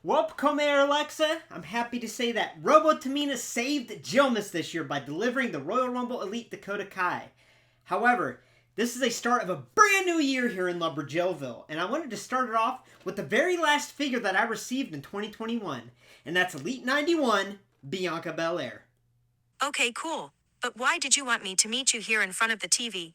Well, come here, Alexa. I'm happy to say that Robo Tamina saved Jillmas this year by delivering the Royal Rumble Elite Dakota Kai. However, this is a start of a brand new year here in LumberJillville, and I wanted to start it off with the very last figure that I received in 2021, and that's Elite 91, Bianca Belair. Okay, cool. But why did you want me to meet you here in front of the TV?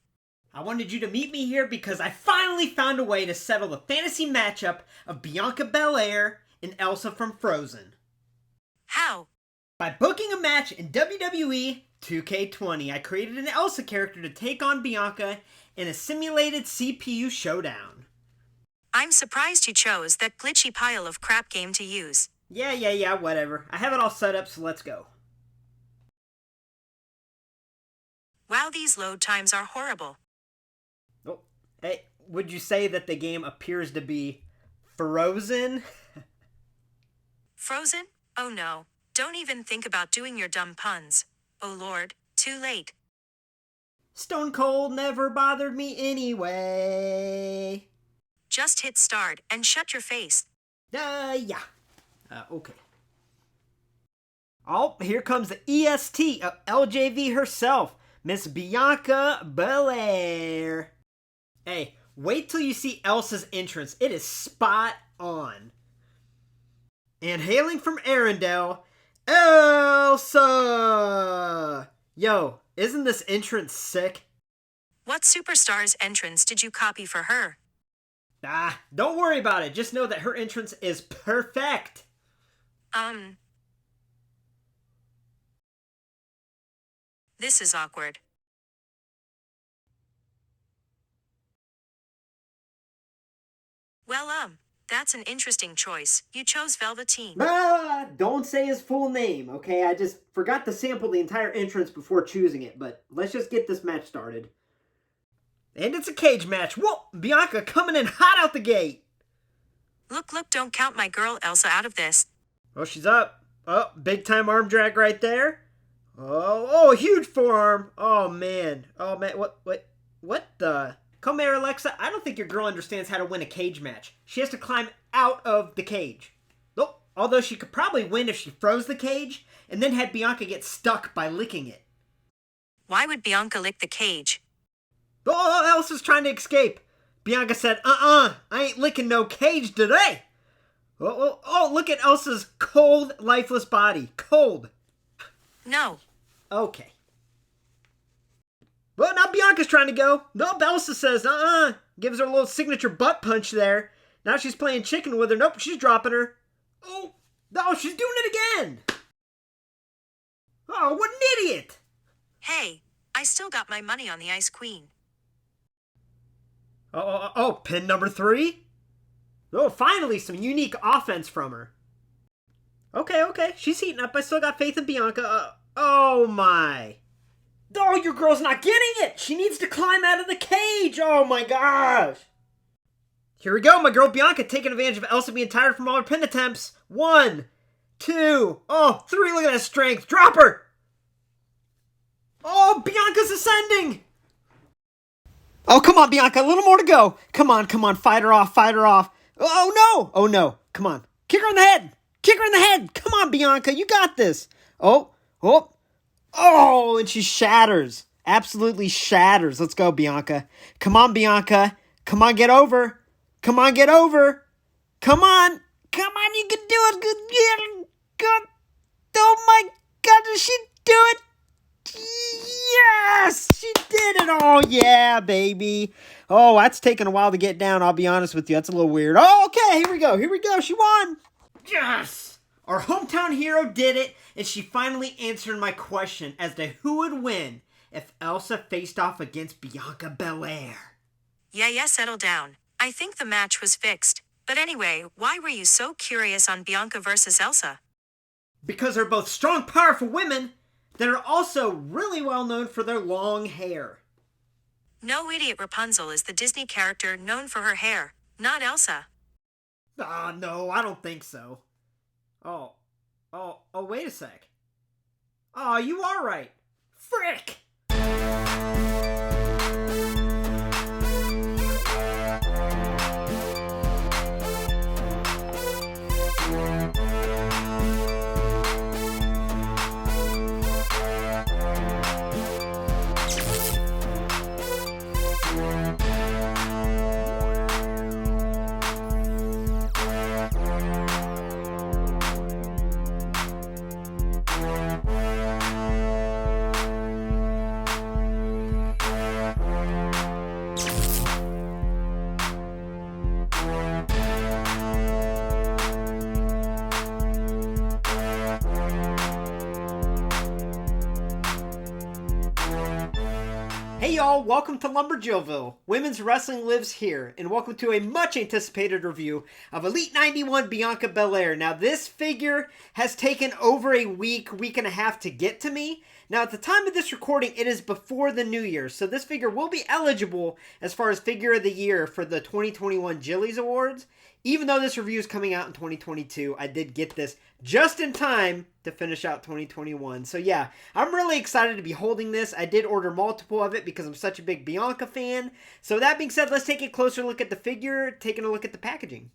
I wanted you to meet me here because I finally found a way to settle the fantasy matchup of Bianca Belair and Elsa from Frozen. How? By booking a match in WWE 2K20, I created an Elsa character to take on Bianca in a simulated CPU showdown. I'm surprised you chose that glitchy pile of crap game to use. Yeah, whatever. I have it all set up, so let's go. Wow, these load times are horrible. Oh, hey, would you say that the game appears to be frozen? Frozen? Oh no. Don't even think about doing your dumb puns. Oh lord, too late. Stone Cold never bothered me anyway. Just hit start and shut your face. Yeah. Okay. Oh, here comes the EST of LJV herself, Miss Bianca Belair. Hey, wait till you see Elsa's entrance. It is spot on. And hailing from Arendelle, Elsa! Yo, isn't this entrance sick? What superstar's entrance did you copy for her? Don't worry about it. Just know that her entrance is perfect. This is awkward. Well, that's an interesting choice. You chose Velveteen. Don't say his full name, okay? I just forgot to sample the entire entrance before choosing it, but let's just get this match started. And it's a cage match. Whoa! Bianca coming in hot out the gate. Look, don't count my girl Elsa out of this. Oh, she's up. Oh, big time arm drag right there. Oh, huge forearm. Oh, man. What the? Come here, Alexa. I don't think your girl understands how to win a cage match. She has to climb out of the cage. Oh, although she could probably win if she froze the cage and then had Bianca get stuck by licking it. Why would Bianca lick the cage? Oh, Elsa's trying to escape. Bianca said, I ain't licking no cage today. Oh, look at Elsa's cold, lifeless body. Cold. No. Okay. Well, now Bianca's trying to go. Nope, Elsa says, Gives her a little signature butt punch there. Now she's playing chicken with her. Nope, she's dropping her. Oh, no, she's doing it again. Oh, what an idiot. Hey, I still got my money on the Ice Queen. Oh, pin number 3? Oh, finally, some unique offense from her. Okay, she's heating up. I still got faith in Bianca. Oh, my. Oh, your girl's not getting it. She needs to climb out of the cage. Oh, my gosh. Here we go, my girl Bianca taking advantage of Elsa being tired from all her pin attempts. 1, 2, 3. Look at that strength. Drop her. Oh, Bianca's ascending. Oh, come on, Bianca. A little more to go. Come on. Fight her off. Oh, no. Come on. Kick her in the head. Come on, Bianca. You got this. Oh, and she shatters. Absolutely shatters. Let's go, Bianca. Come on, Bianca. Come on, get over. Come on. You can do it. Good. Oh, my God. Did she do it? Yes! She did it! Oh, yeah, baby. Oh, that's taking a while to get down, I'll be honest with you. That's a little weird. Oh, okay, here we go. She won! Yes! Our hometown hero did it, and she finally answered my question as to who would win if Elsa faced off against Bianca Belair. Yeah, settle down. I think the match was fixed. But anyway, why were you so curious on Bianca versus Elsa? Because they're both strong, powerful women that are also really well known for their long hair. No, idiot, Rapunzel is the Disney character known for her hair, not Elsa. No, I don't think so. Oh, wait a sec. Oh, you are right. Frick! Hey y'all, welcome to LumberJillville. Women's wrestling lives here, and welcome to a much anticipated review of Elite 91 Bianca Belair. Now this figure has taken over a week and a half to get to me. Now at the time of this recording, it is before the new year, so this figure will be eligible as far as figure of the year for the 2021 Jillies Awards. Even though this review is coming out in 2022, I did get this just in time to finish out 2021. So yeah, I'm really excited to be holding this. I did order multiple of it because I'm such a big Bianca fan. So that being said, let's take a closer look at the figure, taking a look at the packaging.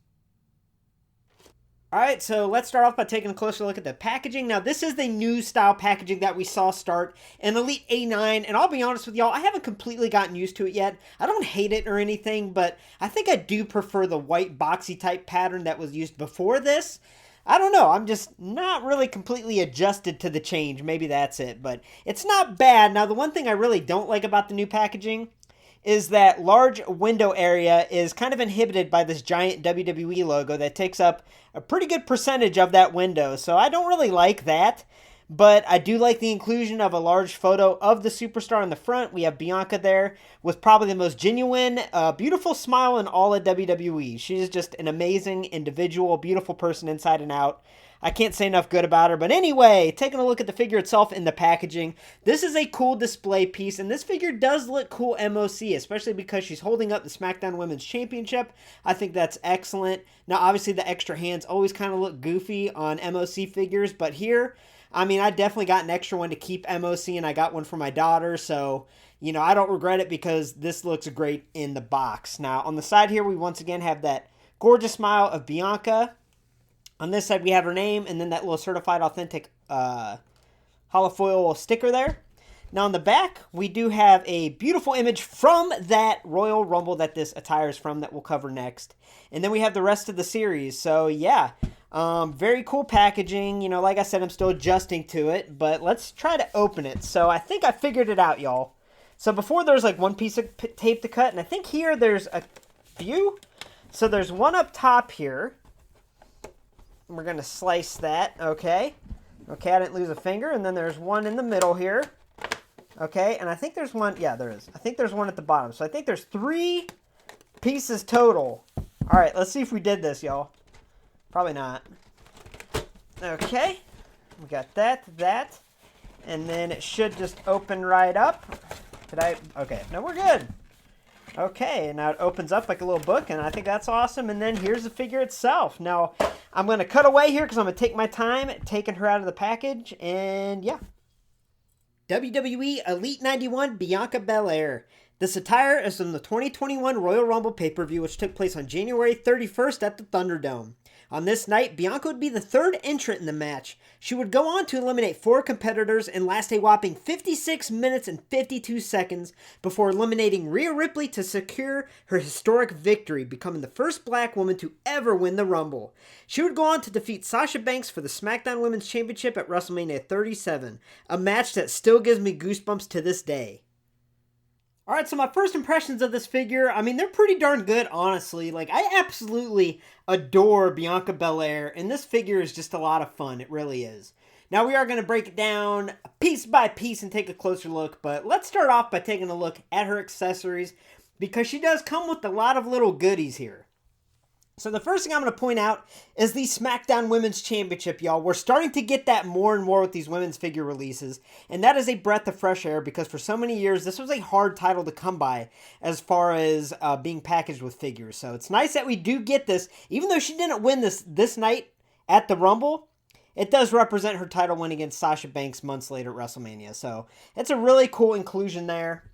Alright, so let's start off by taking a closer look at the packaging. Now, this is the new style packaging that we saw start in Elite 89, and I'll be honest with y'all, I haven't completely gotten used to it yet. I don't hate it or anything, but I think I do prefer the white boxy type pattern that was used before this. I don't know, I'm just not really completely adjusted to the change. Maybe that's it, but it's not bad. Now, the one thing I really don't like about the new packaging is that large window area is kind of inhibited by this giant WWE logo that takes up a pretty good percentage of that window. So I don't really like that, but I do like the inclusion of a large photo of the superstar in the front. We have Bianca there with probably the most genuine, beautiful smile in all of WWE. She's just an amazing individual, beautiful person inside and out. I can't say enough good about her. But anyway, taking a look at the figure itself in the packaging, this is a cool display piece, and this figure does look cool MOC, especially because she's holding up the SmackDown Women's Championship. I think that's excellent. Now, obviously, the extra hands always kind of look goofy on MOC figures, but here, I mean, I definitely got an extra one to keep MOC, and I got one for my daughter, so, you know, I don't regret it because this looks great in the box. Now, on the side here, we once again have that gorgeous smile of Bianca. On this side, we have her name, and then that little certified authentic holofoil sticker there. Now, on the back, we do have a beautiful image from that Royal Rumble that this attire is from that we'll cover next. And then we have the rest of the series. So, yeah, very cool packaging. You know, like I said, I'm still adjusting to it, but let's try to open it. So, I think I figured it out, y'all. So, before there's like one piece of tape to cut, and I think here there's a few. So, there's one up top here. We're going to slice that, okay. Okay, I didn't lose a finger. And then there's one in the middle here. Okay, and I think there's one, yeah, there is. I think there's one at the bottom. So I think there's 3 pieces total. All right, let's see if we did this, y'all. Probably not. Okay, we got that. And then it should just open right up. Okay, no, we're good. Okay, now it opens up like a little book, and I think that's awesome. And then here's the figure itself. Now, I'm going to cut away here because I'm going to take my time taking her out of the package, and yeah. WWE Elite 91 Bianca Belair. This attire is from the 2021 Royal Rumble pay-per-view, which took place on January 31st at the Thunderdome. On this night, Bianca would be the 3rd entrant in the match. She would go on to eliminate 4 competitors and last a whopping 56 minutes and 52 seconds before eliminating Rhea Ripley to secure her historic victory, becoming the first black woman to ever win the Rumble. She would go on to defeat Sasha Banks for the SmackDown Women's Championship at WrestleMania 37, a match that still gives me goosebumps to this day. Alright, so my first impressions of this figure, I mean, they're pretty darn good, honestly. Like, I absolutely adore Bianca Belair, and this figure is just a lot of fun. It really is. Now, we are going to break it down piece by piece and take a closer look, but let's start off by taking a look at her accessories, because she does come with a lot of little goodies here. So the first thing I'm going to point out is the SmackDown Women's Championship, y'all. We're starting to get that more and more with these women's figure releases, and that is a breath of fresh air because for so many years, this was a hard title to come by as far as being packaged with figures. So it's nice that we do get this. Even though she didn't win this night at the Rumble, it does represent her title win against Sasha Banks months later at WrestleMania. So it's a really cool inclusion there.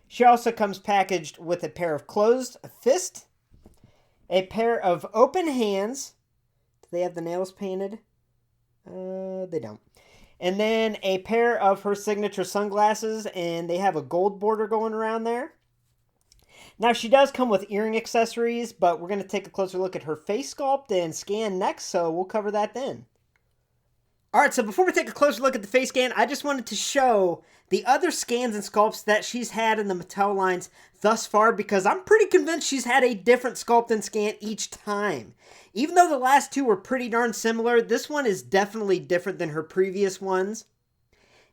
She also comes packaged with a pair of closed fists, a pair of open hands. Do they have the nails painted? They don't. And then a pair of her signature sunglasses, and they have a gold border going around there. Now, she does come with earring accessories, but we're going to take a closer look at her face sculpt and scan next, so we'll cover that then. Alright, so before we take a closer look at the face scan, I just wanted to show the other scans and sculpts that she's had in the Mattel lines thus far, because I'm pretty convinced she's had a different sculpt and scan each time. Even though the last two were pretty darn similar, this one is definitely different than her previous ones.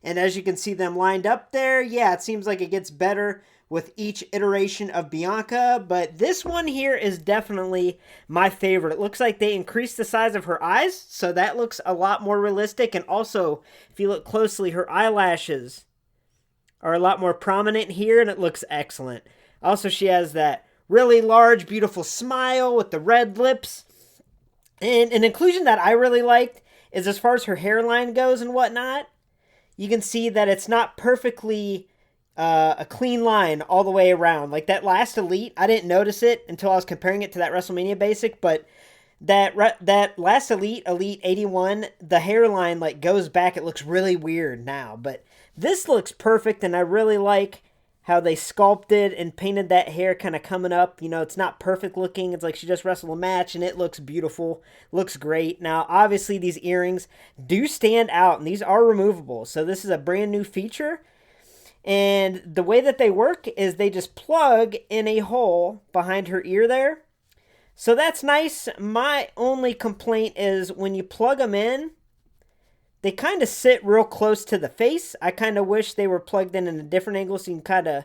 And as you can see them lined up there, yeah, it seems like it gets better with each iteration of Bianca, but this one here is definitely my favorite. It looks like they increased the size of her eyes, so that looks a lot more realistic, and also, if you look closely, her eyelashes are a lot more prominent here, and it looks excellent. Also, she has that really large, beautiful smile with the red lips, and an inclusion that I really liked is as far as her hairline goes and whatnot, you can see that it's not perfectly a clean line all the way around. Like that last Elite, I didn't notice it until I was comparing it to that WrestleMania basic, but that last Elite, Elite 81, the hairline like goes back. It looks really weird now, but this looks perfect, and I really like how they sculpted and painted that hair kind of coming up. You know, it's not perfect looking. It's like she just wrestled a match, and it looks beautiful. Looks great. Now, obviously, these earrings do stand out, and these are removable. So this is a brand new feature. And the way that they work is they just plug in a hole behind her ear there. So that's nice. My only complaint is when you plug them in, they kind of sit real close to the face. I kind of wish they were plugged in a different angle so you can kind of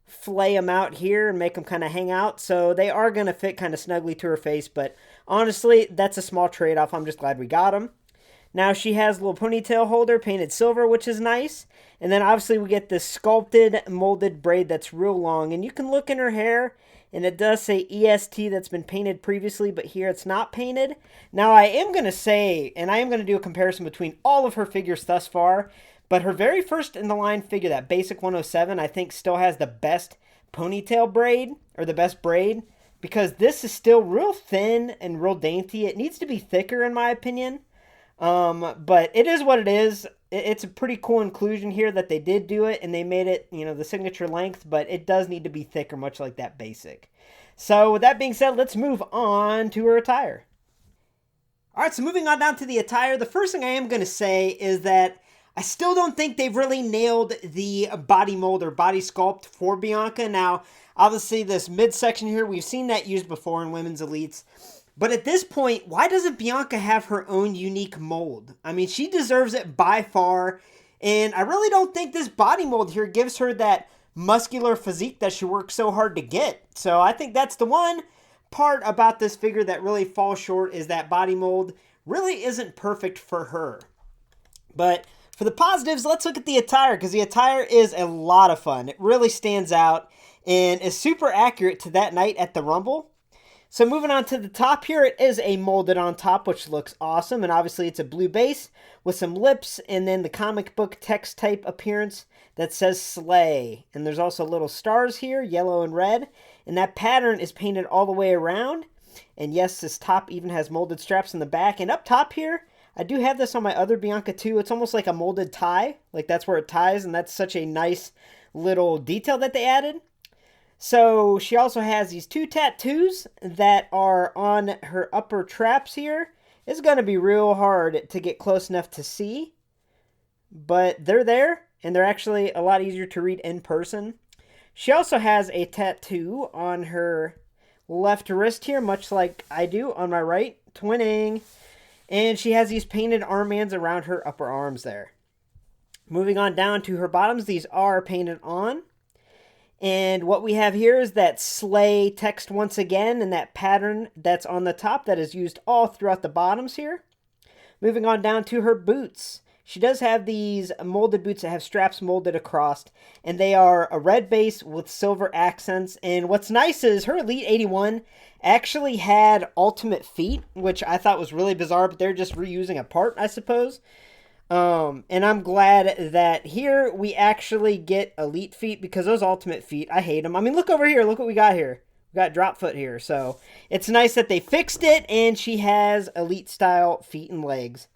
flay them out here and make them kind of hang out. So they are going to fit kind of snugly to her face. But honestly, that's a small trade-off. I'm just glad we got them. Now she has a little ponytail holder painted silver, which is nice. And then obviously we get this sculpted molded braid that's real long. And you can look in her hair, and it does say EST that's been painted previously, but here it's not painted. Now I am going to say, and I am going to do a comparison between all of her figures thus far, but her very first in the line figure, that basic 107, I think still has the best ponytail braid, or the best braid, because this is still real thin and real dainty. It needs to be thicker in my opinion. But it is what it is. It's a pretty cool inclusion here that they did do it, and they made it, you know, the signature length, but it does need to be thicker, much like that basic. So with that being said, let's move on to her attire. All right, so moving on down to the attire, the first thing I am going to say is that I still don't think they've really nailed the body mold or body sculpt for Bianca. Now, obviously this midsection here, we've seen that used before in women's elites. But at this point, why doesn't Bianca have her own unique mold? I mean, she deserves it by far. And I really don't think this body mold here gives her that muscular physique that she worked so hard to get. So I think that's the one part about this figure that really falls short, is that body mold really isn't perfect for her. But for the positives, let's look at the attire, because the attire is a lot of fun. It really stands out and is super accurate to that night at the Rumble. So moving on to the top here, it is a molded on top, which looks awesome. And obviously it's a blue base with some lips and then the comic book text type appearance that says Slay. And there's also little stars here, yellow and red. And that pattern is painted all the way around. And yes, this top even has molded straps in the back. And up top here, I do have this on my other Bianca too. It's almost like a molded tie. Like that's where it ties, and that's such a nice little detail that they added. So she also has these two tattoos that are on her upper traps here. It's going to be real hard to get close enough to see, but they're there, and they're actually a lot easier to read in person. She also has a tattoo on her left wrist here, much like I do on my right, twinning. And she has these painted armbands around her upper arms there. Moving on down to her bottoms, these are painted on. And what we have here is that Slay text once again, and that pattern that's on the top that is used all throughout the bottoms here. Moving on down to her boots. She does have these molded boots that have straps molded across, and they are a red base with silver accents. And what's nice is her Elite 81 actually had ultimate feet, which I thought was really bizarre, but they're just reusing a part, I suppose. And I'm glad that here we actually get elite feet, because those ultimate feet, I hate them. I mean, look over here. Look what we got here. We got drop foot here. So it's nice that they fixed it, and she has elite style feet and legs.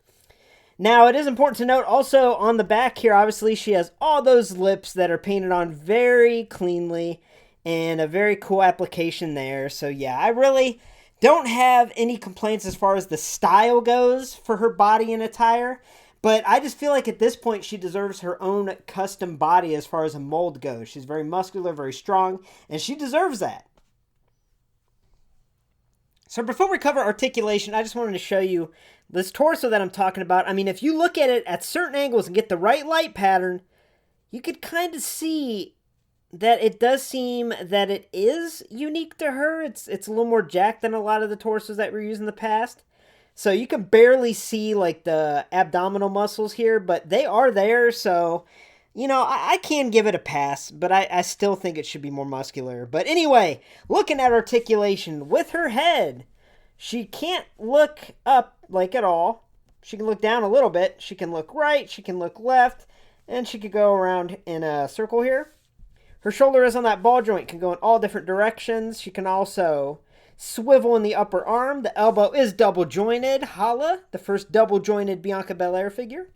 Now, it is important to note also on the back here, obviously she has all those lips that are painted on very cleanly, and a very cool application there. So yeah, I really don't have any complaints as far as the style goes for her body and attire. But I just feel like at this point she deserves her own custom body as far as a mold goes. She's very muscular, very strong, and she deserves that. So before we cover articulation, I just wanted to show you this torso that I'm talking about. I mean, if you look at it at certain angles and get the right light pattern, you could kind of see that it does seem that it is unique to her. It's a little more jacked than a lot of the torsos that we're using in the past. So you can barely see like the abdominal muscles here, but they are there. So, you know, I can give it a pass, but I still think it should be more muscular. But anyway, looking at articulation with her head, she can't look up like at all. She can look down a little bit. She can look right. She can look left. And she could go around in a circle here. Her shoulder is on that ball joint, can go in all different directions. She can also swivel in the upper arm. The elbow is double jointed. Holla, the first double jointed Bianca Belair figure.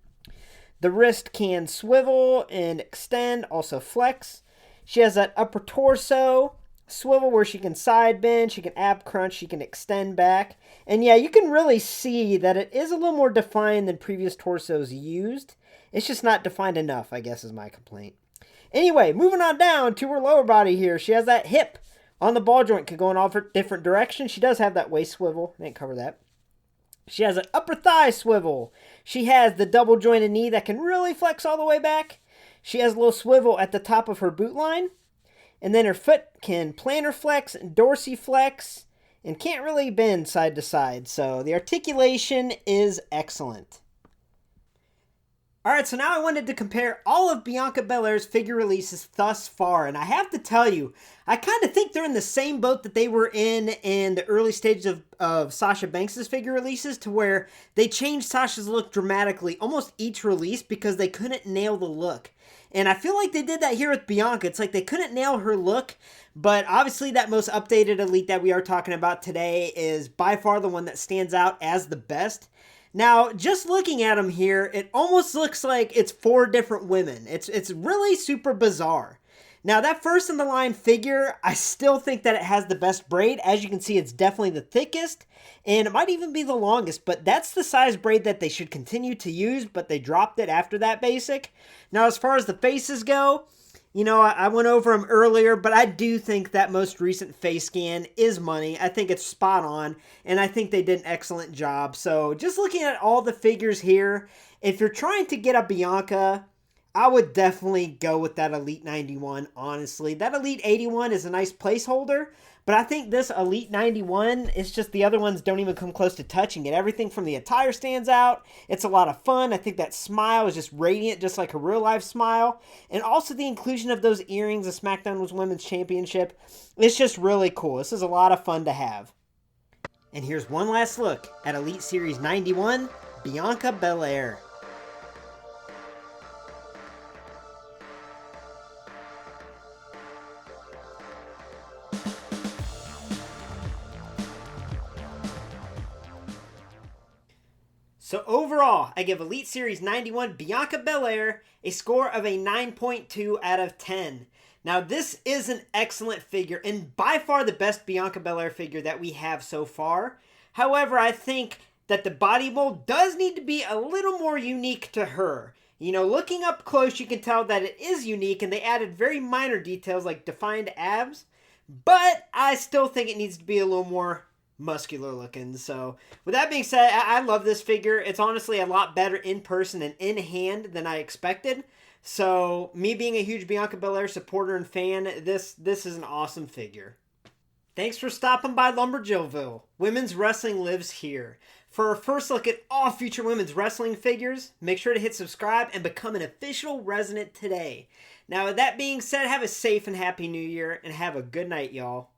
The wrist can swivel and extend, also flex. She has that upper torso swivel where she can side bend, she can ab crunch, she can extend back. And yeah, you can really see that it is a little more defined than previous torsos used. It's just not defined enough, I guess, is my complaint. Anyway, moving on down to her lower body here. She has that hip on the ball joint, can go in all different directions. She does have that waist swivel. I didn't cover that. She has an upper thigh swivel. She has the double jointed knee that can really flex all the way back. She has a little swivel at the top of her boot line. And then her foot can plantar flex and dorsiflex and can't really bend side to side. So the articulation is excellent. Alright, so now I wanted to compare all of Bianca Belair's figure releases thus far, and I have to tell you, I kind of think they're in the same boat that they were in the early stages of Sasha Banks' figure releases, to where they changed Sasha's look dramatically almost each release because they couldn't nail the look. And I feel like they did that here with Bianca. It's like they couldn't nail her look, but obviously that most updated Elite that we are talking about today is by far the one that stands out as the best. Now, just looking at them here, it almost looks like it's 4 different women. It's really super bizarre. Now, that first in the line figure, I still think that it has the best braid. As you can see, it's definitely the thickest, and it might even be the longest, but that's the size braid that they should continue to use, but they dropped it after that basic. Now, as far as the faces go, you know, I went over them earlier, but I do think that most recent face scan is money. I think it's spot on, and I think they did an excellent job. So just looking at all the figures here, if you're trying to get a Bianca, I would definitely go with that Elite 91, honestly. That Elite 81 is a nice placeholder, but I think this Elite 91, it's just the other ones don't even come close to touching it. Everything from the attire stands out. It's a lot of fun. I think that smile is just radiant, just like a real-life smile. And also the inclusion of those earrings, the SmackDown Women's Championship, it's just really cool. This is a lot of fun to have. And here's one last look at Elite Series 91, Bianca Belair. So overall, I give Elite Series 91 Bianca Belair a score of a 9.2 out of 10. Now this is an excellent figure and by far the best Bianca Belair figure that we have so far. However, I think that the body mold does need to be a little more unique to her. You know, looking up close you can tell that it is unique and they added very minor details like defined abs. But I still think it needs to be a little more muscular looking. So with that being said, I love this figure. It's honestly a lot better in person and in hand than I expected. So me being a huge Bianca Belair supporter and fan, this is an awesome figure. Thanks for stopping by LumberJillville. Women's wrestling lives here. For our first look at all future women's wrestling figures, make sure to hit subscribe and become an official resident today. Now with that being said, have a safe and happy new year and have a good night, y'all.